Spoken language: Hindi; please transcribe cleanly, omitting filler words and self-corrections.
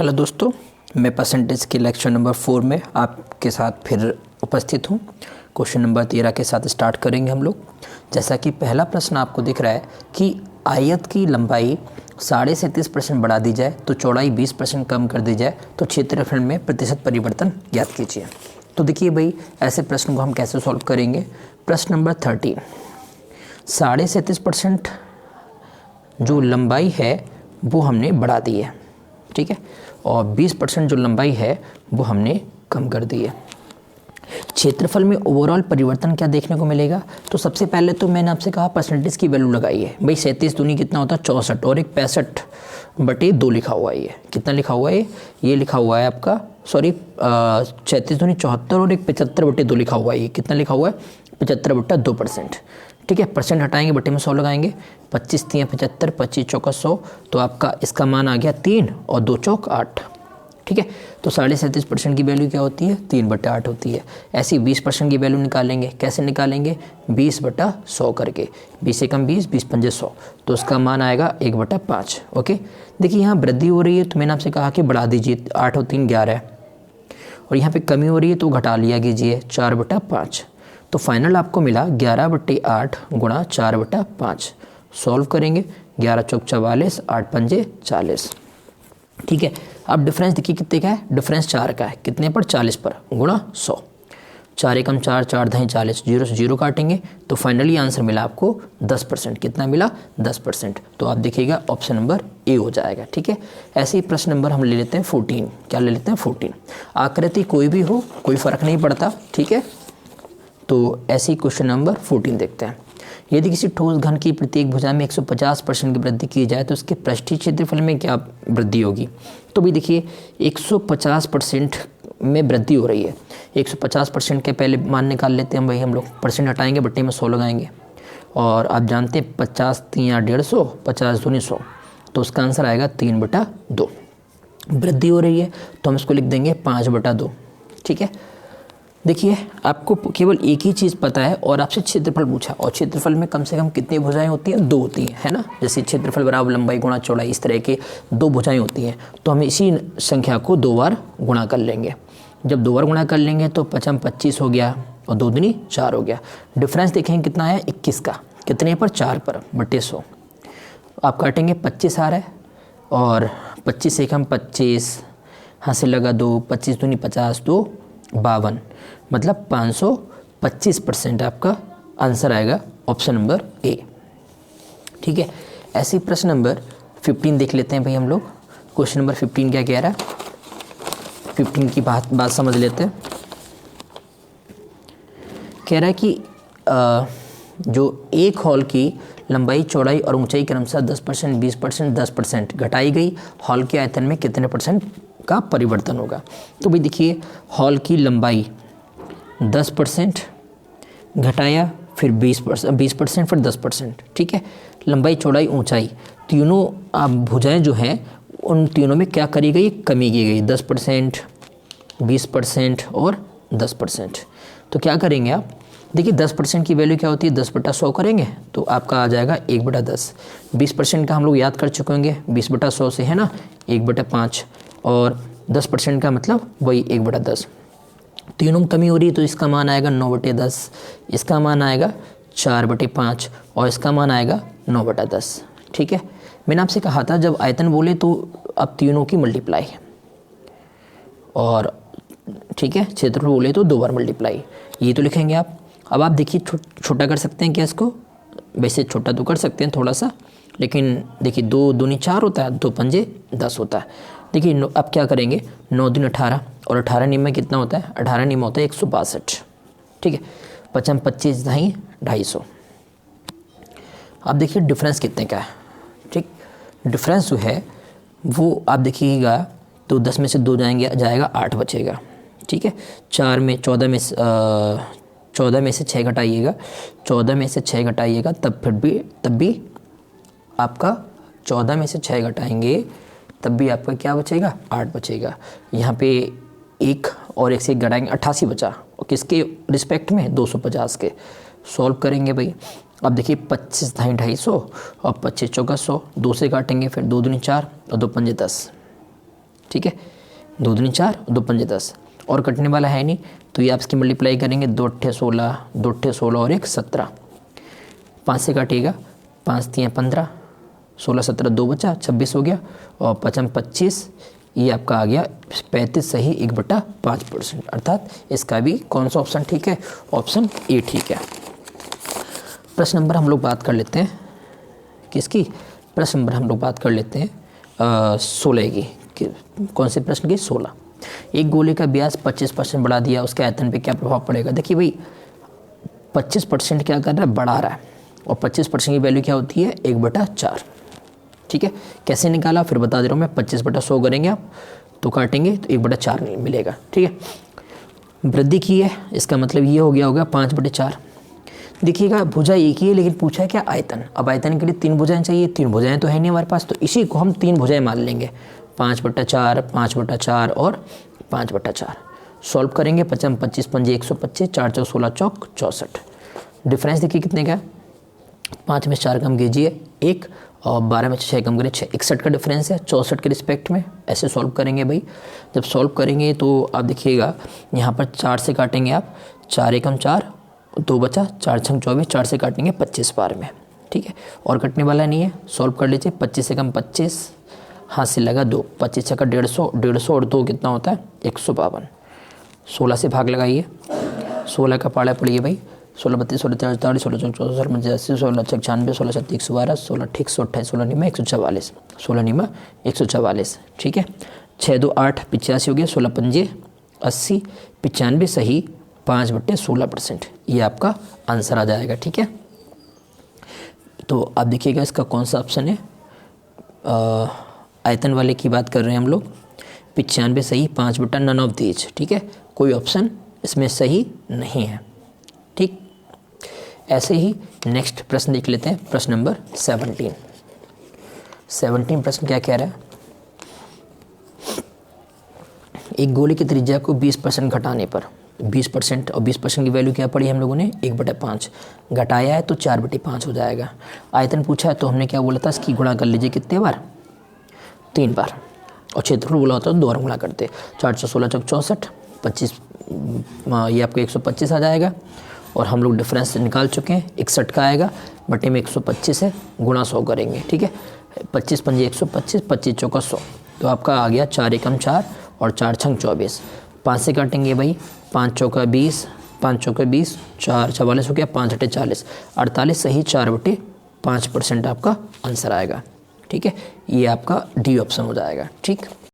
हेलो दोस्तों, मैं परसेंटेज के लेक्चर नंबर 4 में आपके साथ फिर उपस्थित हूँ। क्वेश्चन नंबर 13 के साथ स्टार्ट करेंगे हम लोग। जैसा कि पहला प्रश्न आपको दिख रहा है कि आयत की लंबाई 37.5% बढ़ा दी जाए तो चौड़ाई 20% कम कर दी जाए तो क्षेत्रफल में प्रतिशत परिवर्तन ज्ञात कीजिए। तो देखिए भाई, ऐसे प्रश्न को हम कैसे सॉल्व करेंगे। प्रश्न नंबर 13, 37.5% जो लंबाई है वो हमने बढ़ा दी है, ठीक है, और 20% जो लंबाई है वो हमने कम कर दी है। क्षेत्रफल में ओवरऑल परिवर्तन क्या देखने को मिलेगा। तो सबसे पहले तो मैंने आपसे कहा परसेंटेज की वैल्यू लगाई है। भाई 37 दूनी कितना होता है 64 और एक 65/2 लिखा हुआ है। ये कितना लिखा हुआ है, ये लिखा हुआ है आपका 36 दूनी 74 और एक 75/2 लिखा हुआ है। ये कितना लिखा हुआ है 75/2%, ठीक है। परसेंट हटाएंगे, बटे में 100 लगाएंगे। 25 3 75, 25 चौका 100, तो आपका इसका मान आ गया 3 और 2 चौक 8, ठीक है। तो 37.5% की वैल्यू क्या होती है 3/8 होती है। ऐसी 20% की वैल्यू निकालेंगे। कैसे निकालेंगे 20/100 करके, 20 एकम 20, 20 पंजे 100, तो उसका मान आएगा 1/5। ओके, देखिए यहाँ वृद्धि हो रही है तो मैंने आपसे कहा कि बढ़ा दीजिए, 8 और 3 11 है, और यहाँ पे कमी हो रही है तो घटा लिया कीजिए 4/5। तो फाइनल आपको मिला 11/8 गुणा 4/5। सॉल्व करेंगे, 11 चौक 44, 8 पंजे 40, ठीक है। अब डिफरेंस देखिए कितने का है, डिफरेंस 4 का है। कितने पर 40 पर, गुणा 100। 4 एकम 4, 4 दहें 40, 0 से 0 काटेंगे तो फाइनली आंसर मिला आपको 10%। कितना मिला 10%। तो आप देखिएगा ऑप्शन नंबर ए हो जाएगा, ठीक है। ऐसे ही प्रश्न नंबर हम ले लेते हैं 14। क्या ले लेते हैं 14। आकृति कोई भी हो, कोई फर्क नहीं पड़ता, ठीक है। तो ऐसे ही क्वेश्चन नंबर 14 देखते हैं। यदि किसी ठोस घन की प्रत्येक भुजा में 150% की वृद्धि की जाए तो उसके पृष्ठीय क्षेत्रफल में क्या वृद्धि होगी। तो भाई देखिए 150% में वृद्धि हो रही है। 150% के पहले मान निकाल लेते हैं भाई हम लोग। परसेंट हटाएंगे, बट्टे में 100 लगाएंगे, और आप जानते हैं 50 3 150, 50 दूनी 100, तो उसका आंसर आएगा 3/2। वृद्धि हो रही है तो हम इसको लिख देंगे 5/2, ठीक है। देखिए आपको केवल एक ही चीज़ पता है और आपसे क्षेत्रफल पूछा, और क्षेत्रफल में कम से कम कितनी भुजाएं होती हैं, 2 होती हैं, है ना। जैसे क्षेत्रफल बराबर लंबाई गुणा चौड़ाई, इस तरह के 2 भुजाएं होती हैं। तो हम इसी संख्या को 2 बार गुणा कर लेंगे। जब 2 बार गुणा कर लेंगे तो 5 25 हो गया और 2 दूनी 4 हो गया। डिफरेंस देखेंगे कितना है 21 का। कितने पर 4 पर, बटे 100। आप काटेंगे 25 आ रहा है, और 25 एकम 25, हाँ से लगा 2, 25 दूनी 50, 2 52, मतलब 525% आपका आंसर आएगा ऑप्शन नंबर ए, ठीक है। ऐसे ही प्रश्न नंबर 15 देख लेते हैं भाई हम लोग। क्वेश्चन नंबर 15 क्या कह रहा है, 15 की बात समझ लेते हैं। कह रहा है कि जो एक हॉल की लंबाई चौड़ाई और ऊंचाई क्रमशः 10%, 20%, 10% घटाई गई, हॉल के आयतन में कितने % का परिवर्तन होगा। तो भाई देखिए हॉल की लंबाई 10% घटाया, फिर 20%, फिर 10%, ठीक है। लंबाई चौड़ाई ऊंचाई तीनों आप भुजाएं जो हैं उन तीनों में क्या करी गई, कमी की गई, 10%, 20% और 10%। तो क्या करेंगे आप, देखिए 10% की वैल्यू क्या होती है 10/100 करेंगे तो आपका आ जाएगा 1/10। 20% का हम लोग याद कर चुके होंगे, 20/100 से है ना 1/5, और 10% का मतलब वही 1/10। तीनों में कमी हो रही है तो इसका मान आएगा 9/10, इसका मान आएगा 4/5 और इसका मान आएगा 9/10, ठीक है। मैंने आपसे कहा था जब आयतन बोले तो अब तीनों की मल्टीप्लाई, और ठीक है क्षेत्रफल बोले तो 2 बार मल्टीप्लाई, ये तो लिखेंगे आप। अब आप देखिए छोटा कर सकते हैं क्या इसको, वैसे छोटा तो कर सकते हैं थोड़ा सा, लेकिन देखिए 2 दूनी 4 होता है, 2 पंजे 10 होता है। देखिए अब क्या करेंगे 9 दूनी 18, और 18 नियम में कितना होता है, 18 नियम होता है 162, ठीक है। 5 25 दही 250। अब देखिए डिफरेंस कितने का है, ठीक। डिफरेंस जो है वो आप देखिएगा तो 10 में से 2 जाएगा 8 बचेगा, ठीक है। 14 में से 6 घटाइएगा, 14 में से 6 घटाइएगा तब भी आपका 14 में से 6 घटाएंगे तब भी आपका क्या बचेगा 8 बचेगा। यहाँ पे 1 और 1 से 1 घटाएंगे 88 बचा, और किसके रिस्पेक्ट में 250 के। सॉल्व करेंगे भाई। अब देखिए 25 ढाई 250 और 25 चौका 100, 2 से काटेंगे, फिर 2 दूनी 4 और 2 पंजे 10, ठीक है, 2 दूनी 4, 2 पंजे 10, और कटने वाला है नहीं, तो ये आप इसकी मल्टीप्लाई करेंगे, 2 अट्ठे 16, 2 अट्ठे 16 और 1 17, 5 से काटिएगा, 5 3 15, 16 17 2 बचा, 26 हो गया, और 5 25, ये आपका आ गया 35 सही 1/5%, अर्थात इसका भी कौन सा ऑप्शन ठीक है, ऑप्शन ए ठीक है। प्रश्न नंबर हम लोग बात कर लेते हैं किसकी, प्रश्न नंबर हम लोग बात कर लेते हैं 16 की, कौन से प्रश्न की, 16। एक गोले का व्यास 25% बढ़ा दिया, उसके आयतन पे क्या प्रभाव पड़ेगा। देखिए भाई 25% क्या कर रहा है, बढ़ा रहा है, और 25% की वैल्यू क्या होती है, 1/4, ठीक है। कैसे निकाला फिर बता दे रहा हूँ मैं, 25/100 करेंगे आप तो काटेंगे तो 1/4 नहीं मिलेगा, ठीक है। वृद्धि की है, इसका मतलब ये हो गया होगा 5/4। देखिएगा भुजा एक ही है, लेकिन पूछा है क्या, आयतन। अब आयतन के लिए 3 भुजाएं चाहिए, 3 भुजाएं तो है नहीं हमारे पास, तो इसी को हम 3 भुजाएं मान लेंगे, 5/4, 5/4 और 5/4। सॉल्व करेंगे, 5 25 पंजे 125, 4 चौक 16 चौक 64। डिफरेंस देखिए कितने का है, 5 में 4 कम कीजिए 1, और 12 में 6 कम करें 6, 61 का डिफरेंस है 64 के रिस्पेक्ट में। ऐसे सॉल्व करेंगे भाई, जब सॉल्व करेंगे तो आप देखिएगा यहाँ पर 4 से काटेंगे आप, 4 एकम 4, 2 बचा, 4 छंग 24, 4 से काटेंगे 25 बार में, ठीक है, और कटने वाला नहीं है। सॉल्व कर लीजिए, 25 से कम 25, हाथ से लगा 2, 25 छक्का 150, 150 और 2 कितना होता है, 152। 16 से भाग लगाइए, 16 का पाड़ा पड़िए भाई, 16 32 16 43 16 44 16 85 16 96 16 37 112 16 ठीक 128 16 निमा 144, 16 निमा 144, ठीक है। 6 2 8 85 हो गया, 16 पंजे 80, 95 सही 5/16%, ये आपका आंसर आ जाएगा, ठीक है। तो आप देखिएगा इसका कौन सा ऑप्शन है, आयतन वाले की बात कर रहे हैं हम लोग, 95 सही 5/none of these, ठीक है, कोई ऑप्शन इसमें सही नहीं है, ठीक। ऐसे ही नेक्स्ट प्रश्न देख लेते हैं, प्रश्न नंबर 17 प्रश्न क्या कह रहा है, एक गोले की त्रिज्या को 20% घटाने पर 20%, और 20% की वैल्यू क्या पड़ी हम लोगों ने, 1/5 घटाया है तो 4/5 हो जाएगा। आयतन पूछा है तो हमने क्या बोला था, इसकी गुणा कर लीजिए कितने बार, 3 बार, और क्षेत्रफल बोला होता है 2 बार गुणा करते, 4 16 चौक 64, 25 ये आपको 125 आ जाएगा, और हम लोग डिफरेंस निकाल चुके हैं, 61 का आएगा, बटे में 125 है, गुणा 100 करेंगे, ठीक है। 25 पंजे 125, 25 चौका 100, तो आपका आ गया 4 एकम 4 और 4 छंग 24, 5 से काटेंगे भाई, 5 चौका 20, 5 चौका 20, 4 44 हो गया, 5 अट्ठे 40, 48 सही 4/5% आपका आंसर आएगा, ठीक है। ये आपका डी ऑप्शन हो जाएगा, ठीक।